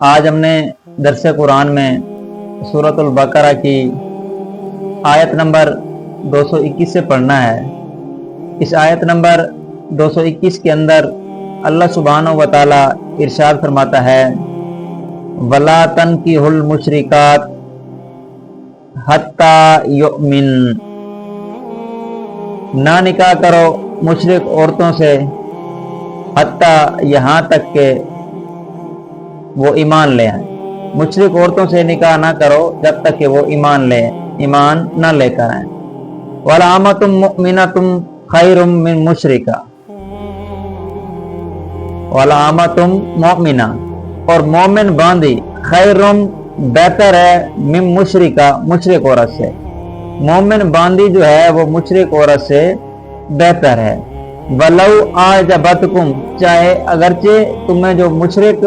آج ہم نے درس قرآن میں سورۃ البقرہ کی آیت نمبر 221 سے پڑھنا ہے۔ اس آیت نمبر 221 کے اندر اللہ سبحانہ و تعالی ارشاد فرماتا ہے وَلَا تَنْكِحُوا الْمُشْرِكَاتِ حَتَّى يُؤْمِنْ، نہ نکاح کرو مشرک عورتوں سے حتیٰ یہاں تک کہ وہ ایمان لے آئیں۔ مشرک عورتوں سے نکاح نہ کرو جب تک کہ وہ ایمان نہ لے کر آئیں۔ وَلَأَمَةٌ مُؤْمِنَةٌ خَيْرٌ مِّن مُشْرِكَةٍ، وَلَأَمَةٌ مُؤْمِنَةٌ، اور مومن باندی خیرٌ بہتر ہے من مشرکہ، مشرک عورت سے۔ مومن باندی جو ہے وہ مشرک عورت سے بہتر ہے۔ وَلَوْ أَعْجَبَتْكُمْ، چاہے اگرچہ تمہیں جو مشرک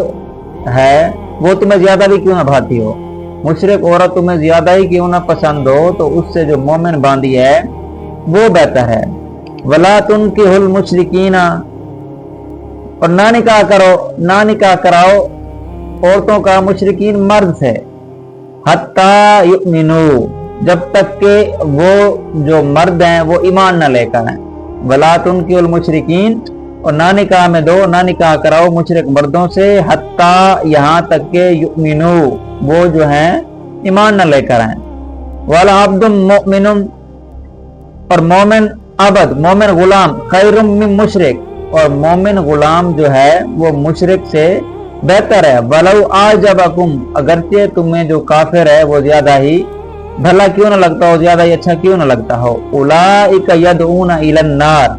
ہے وہ تمہیں زیادہ بھی کیوں نہ بھاتی ہو، مشرک عورت تمہیں زیادہ ہی کیوں نہ پسند ہو، تو اس سے جو مومن باندی ہے وہ بہتر ہے۔ وَلَا تُنْكِحُوا الْمُشْرِكِينَ، اور نہ نکاح کراؤ عورتوں کا مشرکین مرد سے، حَتَّى يُؤْمِنُوا، جب تک کہ وہ جو مرد ہیں وہ ایمان نہ لے کر آئیں۔ وَلَا تُنْكِحُوا الْمُشْرِكِينَ، اور نہ نکاح کراؤ مشرک مردوں سے، حتیٰ یہاں تک کہ یؤمنوا، وہ جو ہیں ایمان نہ لے کر آئیں۔ وَلَعَبْدٌ مُؤْمِنٌ، اور مومن غلام خیر من مشرک، اور مومن غلام جو ہے وہ مشرک سے بہتر ہے۔ وَلَوْ أَعْجَبَكُمْ، اگرچہ تمہیں جو کافر ہے وہ زیادہ ہی بھلا کیوں نہ لگتا ہو، زیادہ ہی اچھا کیوں نہ لگتا ہو۔ أُولَٰئِكَ يَدْعُونَ إِلَى النَّارِ،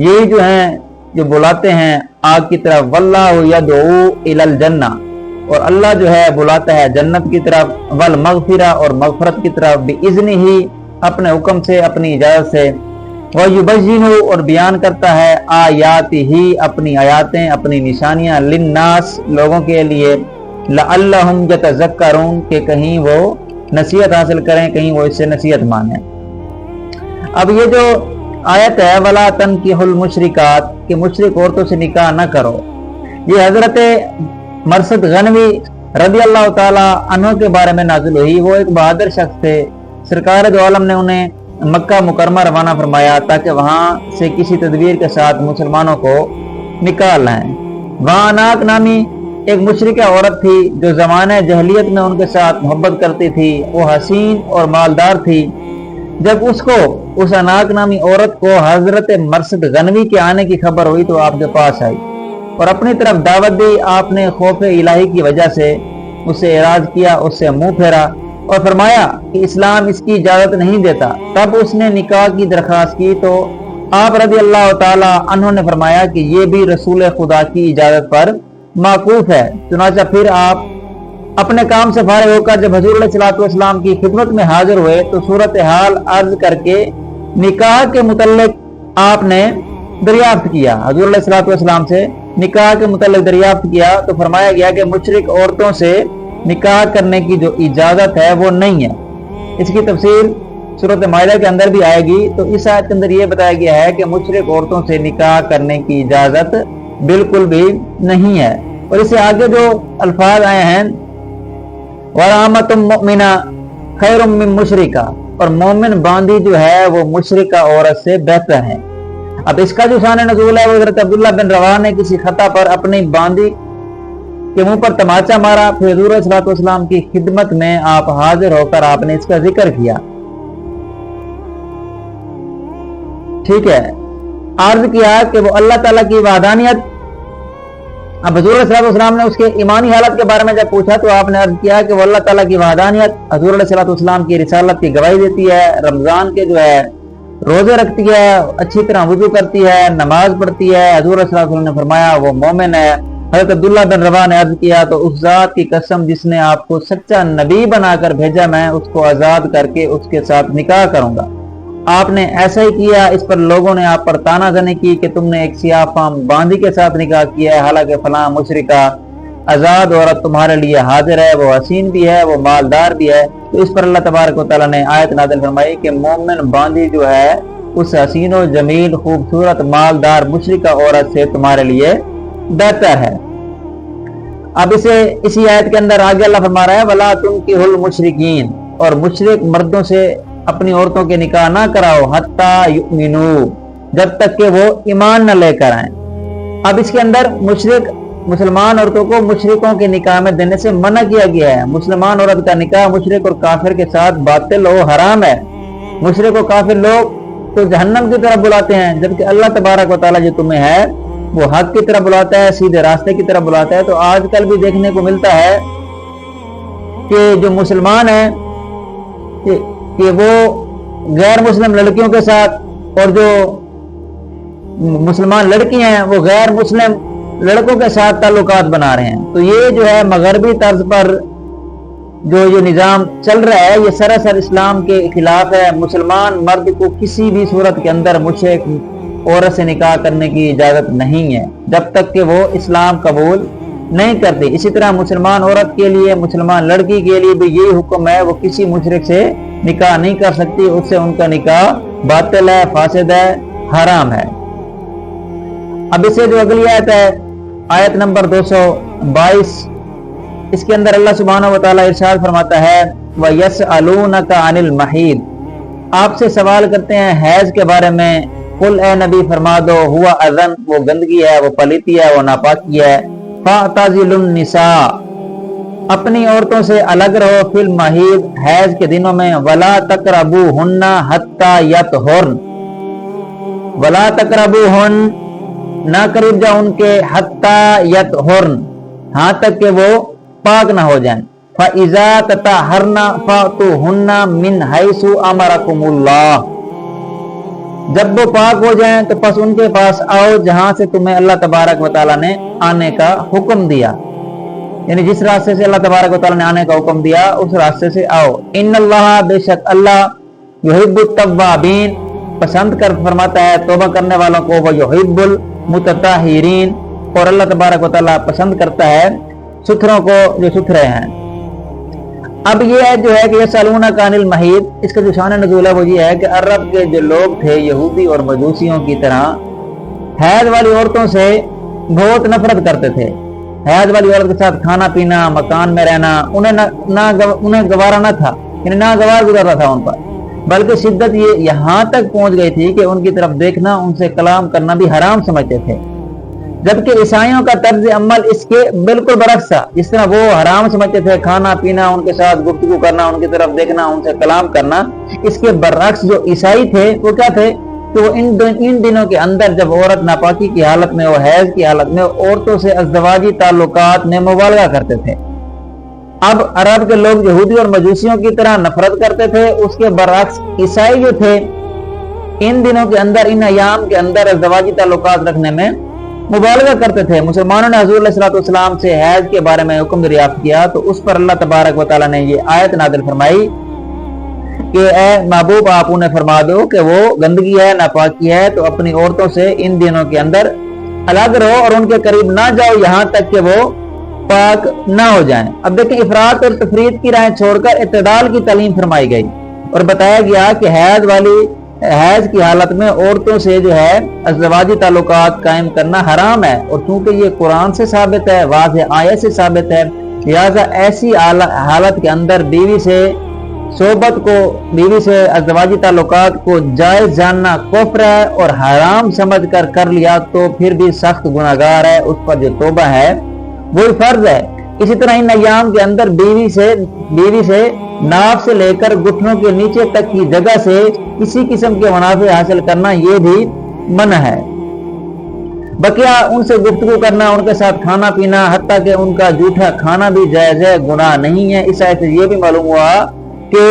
یہ جو ہیں جو بلاتے ہیں آگ کی طرف۔ وَاللَّهُ يَدْعُو إِلَى الْجَنَّةِ، اور اللہ جو ہے بلاتا ہے جنت کی طرف۔ وَالْمَغْفِرَةِ، اور مغفرت کی طرف۔ بِإِذْنِهِ، اپنے حکم سے، اپنی اجازت سے۔ وَيُبَيِّنُ، اور بیان کرتا ہے آیاتِهِ، اپنی آیاتیں، اپنی نشانیاں، للناس، لوگوں کے لیے، لعلہم یتذکرون، کہ کہیں وہ نصیحت حاصل کریں، کہیں وہ اس سے نصیحت مانیں۔ اب یہ جو آیت ہے وَلَا تَنْكِحُوا الْمُشْرِكَاتِ، کہ مشرک عورتوں سے نکاح نہ کرو، یہ حضرت مرثد غنوی رضی اللہ تعالی عنہ کے بارے میں نازل ہوئی۔ وہ ایک بہادر شخص تھے، سرکار دو عالم نے انہیں مکہ مکرمہ روانہ فرمایا تاکہ وہاں سے کسی تدبیر کے ساتھ مسلمانوں کو نکال لائیں۔ وہاں اناق نامی ایک مشرکہ عورت تھی جو زمانہ جہلیت میں ان کے ساتھ محبت کرتی تھی۔ وہ حسین اور مالدار تھی۔ جب اس اناق نامی عورت کو حضرت مرثد غنوی کے آنے کی خبر ہوئی تو آپ کے پاس آئی اور اپنی طرف دعوت دی۔ آپ نے خوف الہی کی وجہ سے اس سے اعراض کیا، اس سے منہ پھیرا اور فرمایا کہ اسلام اس کی اجازت نہیں دیتا۔ تب اس نے نکاح کی درخواست کی تو آپ رضی اللہ تعالی عنہ نے فرمایا کہ یہ بھی رسول خدا کی اجازت پر موقوف ہے۔ چنانچہ پھر آپ اپنے کام سے فارغ ہو کر جب حضور علیہ الصلوۃ والسلام کی خدمت میں حاضر ہوئے تو صورتحال عرض کر کے نکاح کے متعلق آپ نے دریافت کیا۔ حضور علیہ الصلوۃ والسلام سے نکاح کے متعلق دریافت کیا تو فرمایا گیا کہ مشرک عورتوں سے نکاح کرنے کی جو اجازت ہے وہ نہیں ہے۔ اس کی تفصیل سورۃ مائدہ کے اندر بھی آئے گی۔ تو اس آیت کے اندر یہ بتایا گیا ہے کہ مشرک عورتوں سے نکاح کرنے کی اجازت بالکل بھی نہیں ہے۔ اور اس سے آگے جو الفاظ آئے ہیں وَرَحْمَةٌ مُؤْمِنَةٌ خَيْرٌ مِّن مُشْرِكَةٍ، اور مومن باندی جو ہے وہ مشرکہ عورت سے بہتر ہے۔ اب اس کا جو شان نزول ہے وہ حضرت عبداللہ بن رواحہ نے کسی خطا پر اپنی باندی کے منہ پر تماچا مارا، پھر حضور صلی اللہ علیہ وسلم کی خدمت میں آپ حاضر ہو کر آپ نے اس کا ذکر کیا۔ ٹھیک ہے، عرض کیا کہ وہ اللہ تعالیٰ کی وحدانیت۔ اب حضور صلی اللہ علیہ وسلم نے اس کے ایمانی حالت کے بارے میں جب پوچھا تو آپ نے عرض کیا کہ وہ اللہ تعالیٰ کی وحدانیت، حضور علیہ الصلوۃ والسلام کی رسالت کی گواہی دیتی ہے، رمضان کے جو ہے روزے رکھتی ہے، اچھی طرح وضو کرتی ہے، نماز پڑھتی ہے۔ حضور صلی اللہ علیہ وسلم نے فرمایا وہ مومن ہے۔ حضرت عبداللہ بن رواحہ نے عرض کیا تو اس ذات کی قسم جس نے آپ کو سچا نبی بنا کر بھیجا، میں اس کو آزاد کر کے اس کے ساتھ نکاح کروں گا۔ آپ نے ایسا ہی کیا۔ اس پر لوگوں نے آپ پر تانا زنی کی کہ تم نے ایک سیاہ فام باندی کے ساتھ نکاح کیا ہے، حالانکہ فلاں مشرکہ آزاد عورت تمہارے لیے حاضر ہے، وہ حسین بھی ہے، وہ مالدار بھی ہے۔ تو اس پر اللہ تبارک و تعالیٰ نے آیت نازل فرمائی کہ مومن باندی جو ہے اس حسین و جمیل خوبصورت مالدار مشرکہ عورت سے تمہارے لیے بہتر ہے۔ اب اسے اسی آیت کے اندر آگے اللہ فرما رہا ہے وَلَا تُنْكِحُ الْمُشْرِكِينَ، اور مشرک مردوں سے اپنی عورتوں کے نکاح نہ کراؤ حَتَّى يُؤْمِنُوا، جب تک کہ وہ ایمان نہ لے کر آئیں۔ اب اس کے اندر مشرک مسلمان عورتوں کو مشرکوں کے نکاح میں دینے سے منع کیا گیا ہے۔ مسلمان عورت کا نکاح مشرک اور کافر کے ساتھ باطل و حرام ہے۔ مشرک و کافر لوگ تو جہنم کی طرف بلاتے ہیں، جبکہ اللہ تبارک و تعالیٰ جو تمہیں ہے وہ حق کی طرف بلاتا ہے، سیدھے راستے کی طرف بلاتا ہے۔ تو آج کل بھی دیکھنے کو ملتا ہے کہ جو مسلمان ہیں کہ وہ غیر مسلم لڑکیوں کے ساتھ، اور جو مسلمان لڑکی ہیں وہ غیر مسلم لڑکوں کے ساتھ تعلقات بنا رہے ہیں۔ تو یہ جو ہے مغربی طرز پر جو یہ نظام چل رہا ہے یہ سراسر اسلام کے خلاف ہے۔ مسلمان مرد کو کسی بھی صورت کے اندر مشرک عورت سے نکاح کرنے کی اجازت نہیں ہے جب تک کہ وہ اسلام قبول نہیں کرتی۔ اسی طرح مسلمان عورت کے لیے، مسلمان لڑکی کے لیے بھی یہی حکم ہے، وہ کسی مشرک سے نکاح نہیں کر سکتی، اس سے ان کا نکاح باطل ہے، فاسد ہے، حرام ہے۔ اب اسے جو اگلی آیت ہے آیت نمبر 222، اس کے اندر اللہ سبحانہ و تعالیٰ ارشاد فرماتا ہے وَيَسْأَلُونَكَ عَنِ الْمَحِيضِ، آپ سے سوال کرتے ہیں حیض کے بارے میں، قل اے نبی فرما دو ہوا اذن، وہ گندگی ہے، وہ پلیتی ہے، وہ ناپاکی ہے، فَاعْتَزِلُوا النِّسَاءَ، اپنی عورتوں سے الگ رہو، فی المحیض، حیض کے دنوں میں، وَلَا تَقْرَبُوهُنَّ حَتَّى يَطْهُرْنَ، وَلَا تَقْرَبُوهُنَّ، نہ قریب جاؤ ان کے، حَتَّى يَطْهُرْنَ، ہاں تک کہ وہ پاک نہ ہو جائیں، فَإِذَا تَطَهَّرْنَ فَأْتُوهُنَّ مِنْ حَيْثُ أَمَرَكُمُ اللَّهُ، جب وہ پاک ہو جائیں تو پس ان کے پاس آؤ جہاں سے تمہیں اللہ تبارک و تعالیٰ نے آنے کا حکم دیا، یعنی جس راستے سے اللہ تبارک و تعالیٰ نے آنے کا حکم دیا اس راستے سے آؤ۔ ان اللہ، بے شک اللہ، یحب التوابین، پسند کر فرماتا ہے توبہ کرنے والوں کو، وہ یحب المتطہرین، اور اللہ تبارک و تعالیٰ پسند کرتا ہے ستھروں کو جو ستھرے ہیں۔ اب یہ جو ہے کہ یسألونک عن المحیض، اس کا جو شان نزول ہے وہ یہ ہے کہ عرب کے جو لوگ تھے یہودی اور مجوسیوں کی طرح حیض والی عورتوں سے بہت نفرت کرتے تھے۔ حیض والی عورت کے ساتھ کھانا پینا، مکان میں رہنا انہیں گوارا نہ تھا، یعنی ناگوار گزرتا تھا ان پر، بلکہ شدت یہ یہاں تک پہنچ گئی تھی کہ ان کی طرف دیکھنا، ان سے کلام کرنا بھی حرام سمجھتے تھے، جبکہ عیسائیوں کا طرز عمل اس کے بالکل برعکس تھا۔ جس طرح وہ حرام سمجھتے تھے کھانا پینا، ان کے ساتھ گفتگو کرنا، ان کی طرف دیکھنا، ان سے کلام کرنا، اس کے برعکس جو عیسائی تھے وہ کیا تھے کہ وہ ان دنوں کے اندر جب عورت ناپاکی کی حالت میں، وہ حیض کی حالت میں، عورتوں سے ازدواجی تعلقات میں مبالغہ کرتے تھے۔ اب عرب کے لوگ یہودی اور مجوسیوں کی طرح نفرت کرتے تھے، اس کے برعکس عیسائی جو تھے ان دنوں کے اندر، ان ایام کے اندر ازدواجی تعلقات رکھنے میں مبالغہ کرتے تھے۔ مسلمانوں نے حضور علیہ الصلوۃ والسلام سے حیض کے بارے میں حکم دریافت کیا تو اس پر اللہ تبارک و تعالیٰ نے یہ آیت نازل فرمائی کہ اے محبوب آپ انہیں فرما دو کہ وہ گندگی ہے، ناپاکی ہے، تو اپنی عورتوں سے ان دنوں کے اندر الگ رہو اور ان کے قریب نہ جاؤ یہاں تک کہ وہ پاک نہ ہو جائیں۔ اب دیکھیں افراط اور تفریط کی راہیں چھوڑ کر اعتدال کی تعلیم فرمائی گئی اور بتایا گیا کہ حیض کی حالت میں عورتوں سے جو ہے ازدواجی تعلقات قائم کرنا حرام ہے، اور چونکہ یہ قرآن سے ثابت ہے، واضح آیت سے ثابت ہے، لہذا ایسی حالت کے اندر بیوی سے صحبت کو، بیوی سے ازدواجی تعلقات کو جائز جاننا کفر ہے، اور حرام سمجھ کر لیا تو پھر بھی سخت گناہگار ہے، اس پر جو توبہ ہے وہی فرض ہے۔ اسی طرح ان ایام کے اندر بیوی سے ناف سے لے کر گھٹنوں کے نیچے تک کی جگہ سے کسی قسم کے منافع حاصل کرنا یہ بھی منع ہے۔ بقیہ ان سے گفتگو کرنا، ان کے ساتھ کھانا پینا، حتیٰ کہ ان کا جھوٹا کھانا بھی جائز ہے، گناہ نہیں ہے۔ اس آیت سے یہ بھی معلوم ہوا کہ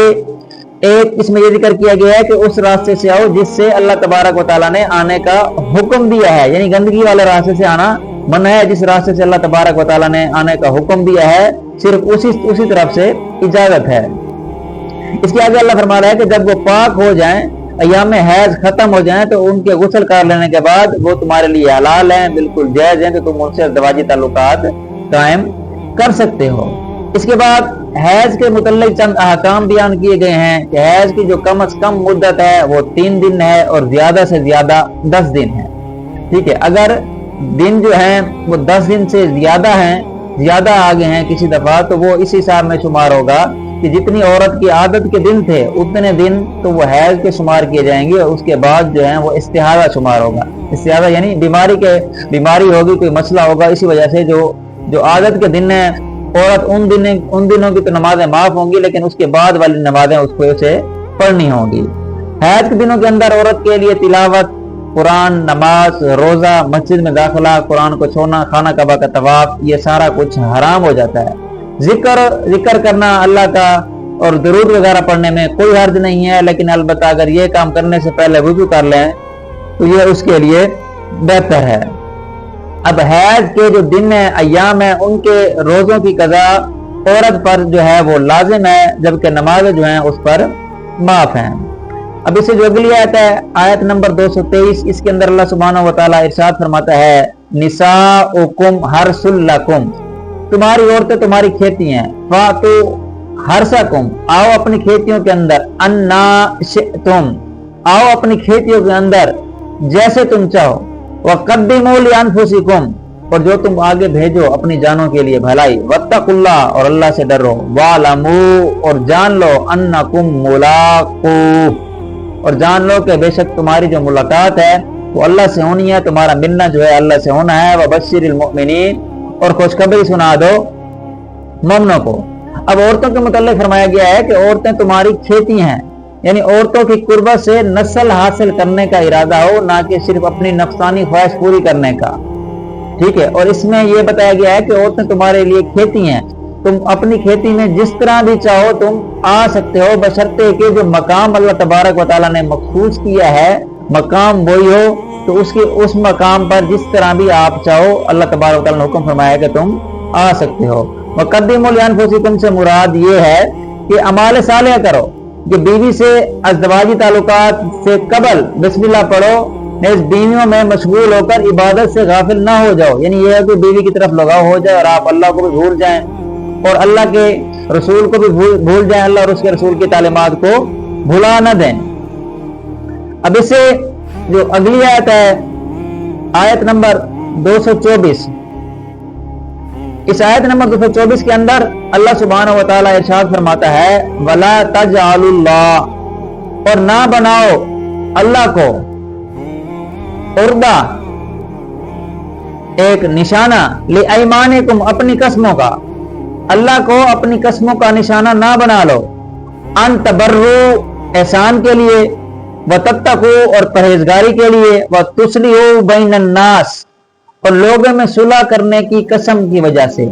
ایک اس میں یہ ذکر کیا گیا ہے کہ اس راستے سے آؤ جس سے اللہ تبارک و تعالیٰ نے آنے کا حکم دیا ہے، یعنی گندگی والے راستے سے آنا منع ہے۔ جس راستے سے اللہ تبارک و تعالیٰ نے آنے کا حکم دیا ہے صرف اسی طرف سے اجازت ہے۔ اس کے آگے اللہ فرما رہا ہے کہ جب وہ پاک ہو جائیں، ایام حیض ختم ہو جائیں، تو ان کے غسل کر لینے کے بعد وہ تمہارے لیے حلال ہیں، بالکل جائز ہیں، کہ تم ان سے ازدواجی تعلقات قائم کر سکتے ہو۔ اس کے بعد حیض کے متعلق چند احکام بیان کیے گئے ہیں کہ حیض کی جو کم از کم مدت ہے وہ 3 دن ہے اور زیادہ سے زیادہ 10 دن ہے۔ ٹھیک ہے، اگر دن جو ہیں وہ 10 دن سے زیادہ ہیں زیادہ آگے ہیں کسی دفعہ تو وہ اس حساب میں شمار ہوگا کہ جتنی عورت کی عادت کے دن تھے اتنے دن تو وہ حیض کے شمار کیے جائیں گے، اور اس کے بعد جو ہے وہ استحاضہ شمار ہوگا۔ استحاضہ یعنی بیماری ہوگی، کوئی مسئلہ ہوگا، اسی وجہ سے جو عادت کے دن ہے عورت ان دنوں کی تو نمازیں معاف ہوں گی، لیکن اس کے بعد والی نمازیں اس کو اسے پڑھنی ہوں گی۔ حیض کے دنوں کے اندر عورت کے لیے تلاوت قرآن، نماز، روزہ، مسجد میں داخلہ، قرآن کو چھوڑنا، خانہ کعبہ کا طواف، یہ سارا کچھ حرام ہو جاتا ہے۔ ذکر کرنا اللہ کا اور درود وغیرہ پڑھنے میں کوئی حرج نہیں ہے، لیکن البتہ اگر یہ کام کرنے سے پہلے وضو کر لیں تو یہ اس کے لیے بہتر ہے۔ اب حیض کے جو دن ہیں، ایام ہیں، ان کے روزوں کی قضا عورت پر جو ہے وہ لازم ہے، جبکہ نمازیں جو ہیں اس پر معاف ہیں۔ اب اسے جو اگلی آیت ہے، آیت نمبر 223، اس کے اندر اللہ سبحانہ و تعالیٰ ارشاد فرماتا ہے نساؤکم حرث لکم، تمہاری عورتیں تمہاری کھیتی ہیں، فاتو حرثکم، آؤ اپنی کھیتیوں کے اندر، انا شئتم، آؤ اپنی کھیتیوں کے اندر جیسے تم چاہو، وقدموا لانفسکم، اور جو تم آگے بھیجو اپنی جانوں کے لیے بھلائی، واتقوا اللہ، اور اللہ سے ڈرو، واعلموا، اور جان لو، انکم ملاقوہ، اور جان لو کہ بے شک تمہاری جو ملاقات ہے وہ اللہ سے ہونی ہے، تمہارا ملنا جو ہے اللہ سے ہونا ہے، وبشر المؤمنین، اور خوشخبری سنا دو مومنوں کو۔ اب عورتوں کے متعلق فرمایا گیا ہے کہ عورتیں تمہاری کھیتی ہیں، یعنی عورتوں کی قربت سے نسل حاصل کرنے کا ارادہ ہو، نہ کہ صرف اپنی نفسانی خواہش پوری کرنے کا، ٹھیک ہے۔ اور اس میں یہ بتایا گیا ہے کہ عورتیں تمہارے لیے کھیتی ہیں، تم اپنی کھیتی میں جس طرح بھی چاہو تم آ سکتے ہو، بشرطے کہ جو مقام اللہ تبارک و تعالیٰ نے مخصوص کیا ہے مقام وہی ہو، تو اس مقام پر جس طرح بھی آپ چاہو اللہ تبارک و تعالیٰ نے حکم فرمایا کہ تم آ سکتے ہو۔ وقدموا لانفسکم سے مراد یہ ہے کہ اعمال صالحہ کرو، کہ بیوی سے ازدواجی تعلقات سے قبل بسم اللہ پڑھو، نیز بیویوں میں مشغول ہو کر عبادت سے غافل نہ ہو جاؤ، یعنی یہ ہے کہ بیوی کی طرف لگاؤ ہو جائے اور آپ اللہ کو بھی بھول جائیں اور اللہ کے رسول کو بھی بھول جائیں، اللہ اور اس کے رسول کی تعلیمات کو بھلا نہ دیں۔ اب اس سے جو اگلی آیت ہے، آیت نمبر 224، اس آیت نمبر 224 کے اندر اللہ سبحانہ و تعالیٰ ارشاد فرماتا ہے وَلَا تَجْعَلُوا اللَّهَ، اور نہ بناؤ اللہ کو عرضہ، ایک نشانہ، لِأَيْمَانِكُمْ، اپنی قسموں کا، اللہ کو اپنی قسموں کا نشانہ نہ بنا لو، ان تبروا، احسان کے لیے، وتتقوا، اور پرہیزگاری کے لیے، وتصلحوا بین الناس، اور لوگوں میں صلح کرنے کی قسم کی وجہ سے۔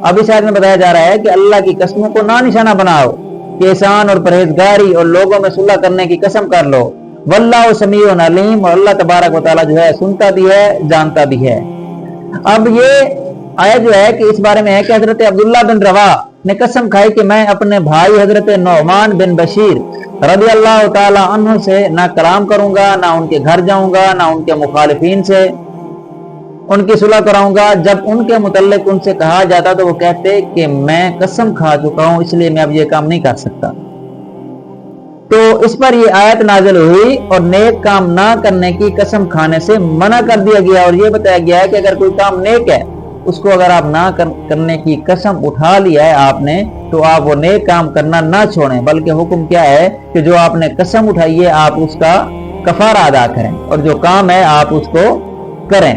اب اس آیت میں بتایا جا رہا ہے کہ اللہ کی قسموں کو نہ نشانہ بناؤ، کہ احسان اور پرہیزگاری اور لوگوں میں صلح کرنے کی قسم کر لو، واللہ سمیع علیم، اور اللہ تبارک و تعالیٰ جو ہے سنتا بھی ہے، جانتا بھی ہے۔ اب یہ آیت جو ہے کہ اس بارے میں ہے کہ حضرت عبداللہ بن رواح نے قسم کھائی کہ میں اپنے بھائی حضرت نعمان بن بشیر رضی اللہ تعالی عنہ سے نہ کلام کروں گا، نہ ان کے گھر جاؤں گا، نہ ان کے مخالفین سے ان کی صلح کراؤں گا۔ جب ان کے متعلق ان سے کہا جاتا تو وہ کہتے کہ میں قسم کھا چکا ہوں، اس لیے میں اب یہ کام نہیں کر سکتا۔ تو اس پر یہ آیت نازل ہوئی اور نیک کام نہ کرنے کی قسم کھانے سے منع کر دیا گیا، اور یہ بتایا گیا ہے کہ اگر کوئی کام نیک ہے اس کو اگر آپ نہ کرنے کی قسم اٹھا لیا ہے آپ نے، تو آپ وہ نیک کام کرنا نہ چھوڑیں، بلکہ حکم کیا ہے کہ جو آپ نے قسم اٹھائی ہے آپ اس کا کفارہ ادا کریں، اور جو کام ہے آپ اس کو کریں۔